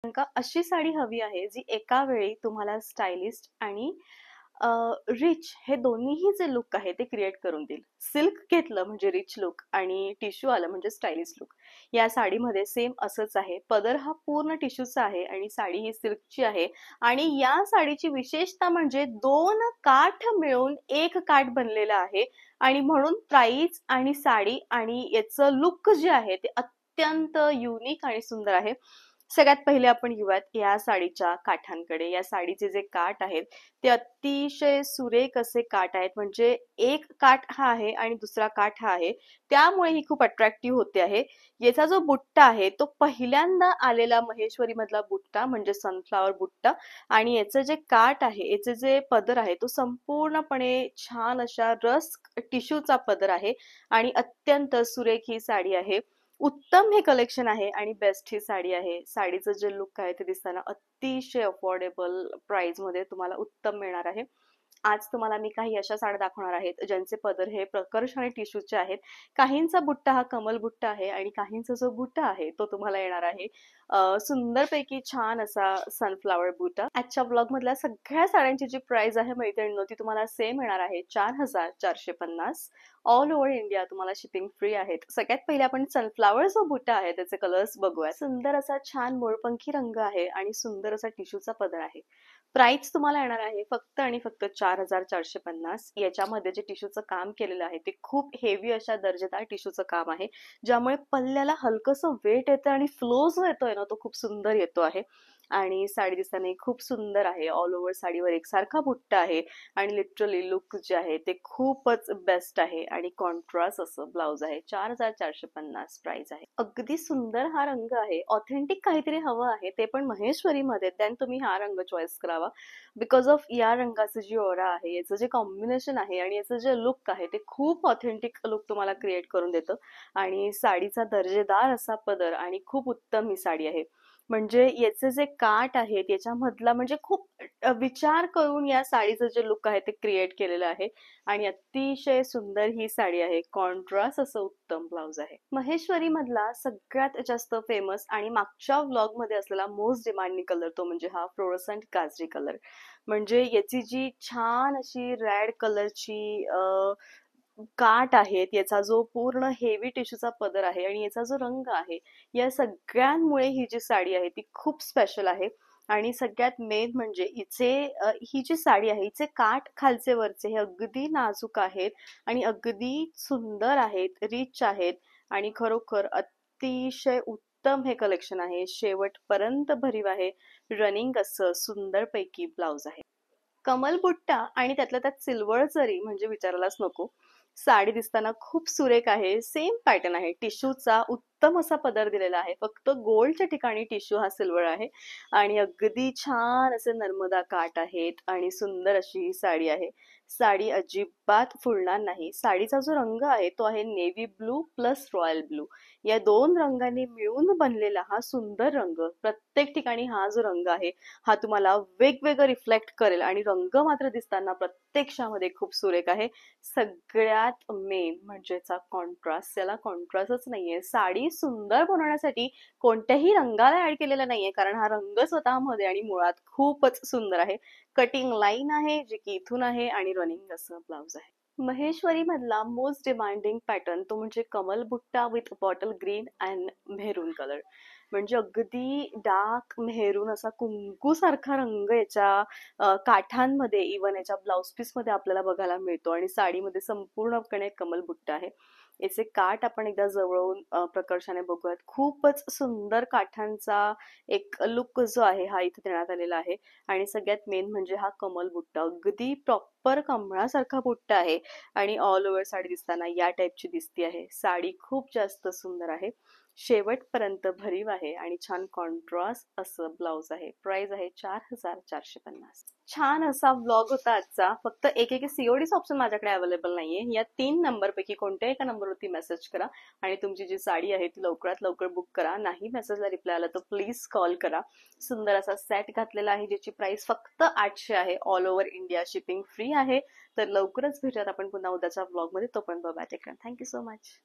का अशी साडी हवी आहे जी एका वेळी तुम्हाला स्टायलिस्ट आणि रिच हे दोन्हीही जे लुक आहे ते क्रिएट करून देईल. सिल्क घेतलं म्हणजे रिच लुक आणि टिश्यू आलं म्हणजे स्टायलिश लुक. या साडीमध्ये सेम असंच आहे. पदर हा पूर्ण टिश्यूचा आहे आणि साडी ही सिल्कची आहे. आणि या साडीची विशेषता म्हणजे दोन काठ मिळून एक काठ बनलेला आहे आणि म्हणून प्राइस आणि साडी आणि याचं लुक जे आहे ते अत्यंत युनिक आणि सुंदर आहे. सगळ्यात पहिले आपण येऊयात या साडीच्या काठांकडे. या साडीचे जे काठ आहेत ते अतिशय सुरेख असे काठ आहेत. म्हणजे एक काठ हा आहे आणि दुसरा काठ हा आहे, त्यामुळे ही खूप अट्रॅक्टिव्ह होते आहे. याचा जो बुट्टा आहे तो पहिल्यांदा आलेला महेश्वरी मधला बुट्टा म्हणजे सनफ्लॉवर बुट्टा. आणि याचं जे काठ आहे, याचे जे पदर आहे तो संपूर्णपणे छान अशा रस्क टिश्यूचा पदर आहे आणि अत्यंत सुरेख ही साडी आहे. उत्तम हे कलेक्शन आहे आणि बेस्ट ही साडी आहे. साडीचं जे लुक आहे ते दिसताना अतिशय अफोर्डेबल प्राइस मध्ये तुम्हाला उत्तम मिळणार आहे. आज तुम्हाला मी काही अशा साड्या दाखवणार आहेत ज्यांचे पदर हे प्रकर्ष आणि टिश्यूचे आहेत. काहींचा बुट्टा हा कमल बुट्टा आहे आणि काहींचा जो बुट्टा आहे तो तुम्हाला येणार आहे सुंदरपैकी छान असा सनफ्लॉवर बुट्टा. आजच्या ब्लॉग मधल्या सगळ्या साड्यांची जी प्राइस आहे मैत्रिणींनो ती तुम्हाला सेम येणार आहे 4450. ऑल ओव्हर इंडिया तुम्हाला शिपिंग फ्री आहेत. सगळ्यात पहिले आपण सनफ्लॉवर जो बुट्टा आहे त्याचे कलर्स बघूया. सुंदर असा छान मोरपंखी रंग आहे आणि सुंदर असा टिश्यूचा पदर आहे. प्राइस तुम्हाला येणार आहे फक्त आणि फक्त 4450. याच्यामध्ये जे टिश्यूचं काम केलेलं आहे ते खूप हेवी अशा दर्जेदार टिश्यूचं काम आहे, ज्यामुळे पल्ल्याला हलकंसं वेट येतं आणि फ्लो जो येतोय ना तो खूप सुंदर येतो आहे. आणि साडी दिसताना खूप सुंदर आहे. ऑल ओव्हर साडीवर एकसारखा बुट्टा आहे आणि लिटरली लुक जे आहे ते खूपच बेस्ट आहे आणि कॉन्ट्रास्ट असं ब्लाउज आहे. 4450 प्राइस आहे. अगदी सुंदर हा रंग आहे. ऑथेंटिक काहीतरी हवं आहे ते पण महेश्वरी मध्ये, देन तुम्ही हा रंग चॉईस करावा. बिकॉज ऑफ या रंगाचं जी ओरा आहे, याचं जे कॉम्बिनेशन आहे आणि याचं जे लुक आहे ते खूप ऑथेंटिक लुक तुम्हाला क्रिएट करून देतं. आणि साडीचा दर्जेदार असा पदर आणि खूप उत्तम ही साडी आहे. म्हणजे याचे जे काठ आहेत याच्यामधला म्हणजे खूप विचार करून या साडीचं जे लुक आहे ते क्रिएट केलेलं आहे आणि अतिशय सुंदर ही साडी आहे. कॉन्ट्रास्ट असं उत्तम ब्लाउज आहे. महेश्वरी मधला सगळ्यात जास्त फेमस आणि मागच्या व्लॉग मध्ये असलेला मोस्ट डिमांडिंग कलर तो म्हणजे हा फ्लोरोसंट गाजरी कलर. म्हणजे याची जी छान अशी रेड कलरची काठ आहेत, याचा जो पूर्ण हेवी टिश्यूचा पदर आहे आणि याचा जो रंग आहे, या सगळ्यांमुळे ही जी साडी आहे ती खूप स्पेशल आहे. आणि सगळ्यात मेन म्हणजे ही जी साडी आहे हिचे काठ खालचे वरचे हे अगदी नाजूक आहेत आणि अगदी सुंदर आहेत, रिच आहेत आणि खरोखर अतिशय उत्तम हे कलेक्शन आहे. शेवटपर्यंत भरीव आहे. रनिंग असं सुंदरपैकी ब्लाउज आहे. कमल बुट्टा आणि त्यातल्या त्यात सिल्वर जरी म्हणजे विचारायलाच नको. साडी दिसताना खूप सुरेख आहे. सेम पॅटर्न आहे. टिश्यूचा उत्तम असा पदर दिलेला आहे. फक्त गोल्डच्या ठिकाणी टिश्यू हा सिल्वर आहे आणि अगदी छान असे नर्मदा काठ आहेत आणि सुंदर अशी ही साडी आहे. साडी अजिबात फुलणार नाही. साडीचा जो रंग आहे तो आहे navy blue plus royal blue. या दोन रंगांनी मिळून बनलेला हा सुंदर रंग. प्रत्येक ठिकाणी हा जो रंग आहे हा तुम्हाला वेगवेगळं रिफ्लेक्ट करेल आणि रंग मात्र दिसताना प्रत्यक्षामध्ये खूप सुरेख आहे. सगळ्यात मेन म्हणजेचा कॉन्ट्रास्ट. त्याला कॉन्ट्रास्टच नाहीये. साडी सुंदर बनवण्यासाठी कोणत्याही रंगाला ऍड केलेला नाहीये, कारण हा रंग स्वतःमध्ये आणि मुळात खूपच सुंदर आहे. कटिंग लाईन आहे जी की इथून आहे आणि रनिंग असं ब्लाउज आहे. महेश्वरी मधला मोस्ट डिमांडिंग पॅटर्न तो म्हणजे कमल बुट्टा विथ बॉटल ग्रीन अँड मेहरून कलर. म्हणजे अगदी डार्क मेहरून असा कुंकू सारखा रंग याच्या काठांमध्ये इवन याच्या ब्लाउज पीस मध्ये आपल्याला बघायला मिळतो आणि साडीमध्ये संपूर्णपणे कमल बुट्टा आहे. याचे काठ आपण एकदा जवळून प्रकर्षाने बघूयात. खूपच सुंदर काठांचा एक लुक जो आहे हा इथे देण्यात आलेला आहे. आणि सगळ्यात मेन म्हणजे हा कमल बुट्टा अगदी प्रॉपर कमळासारखा बुट्टा आहे आणि ऑल ओव्हर साडी दिसताना या टाईपची दिसती आहे. साडी खूप जास्त सुंदर आहे. शेवटपर्यंत भरीव आहे आणि छान कॉन्ट्रास्ट असं ब्लाउज आहे. प्राइस आहे 4450. छान असा ब्लॉग होता आजचा. फक्त एक सीओडीच ऑप्शन माझ्याकडे अवेलेबल नाहीये. या 3 नंबर पैकी कोणत्याही एका नंबरवरती मेसेज करा आणि तुमची जी साडी आहे ती लवकरात लवकर बुक करा. नाही मेसेजला रिप्लाय आला तर प्लीज कॉल करा. सुंदर असा सेट घातलेला आहे ज्याची प्राइस फक्त 800 आहे. All over India shipping free आहे. तर लवकरच भेटूयात आपण पुन्हा उद्याच्या ब्लॉग मध्ये. तोपर्यंत bye. Take care. Thank you so much.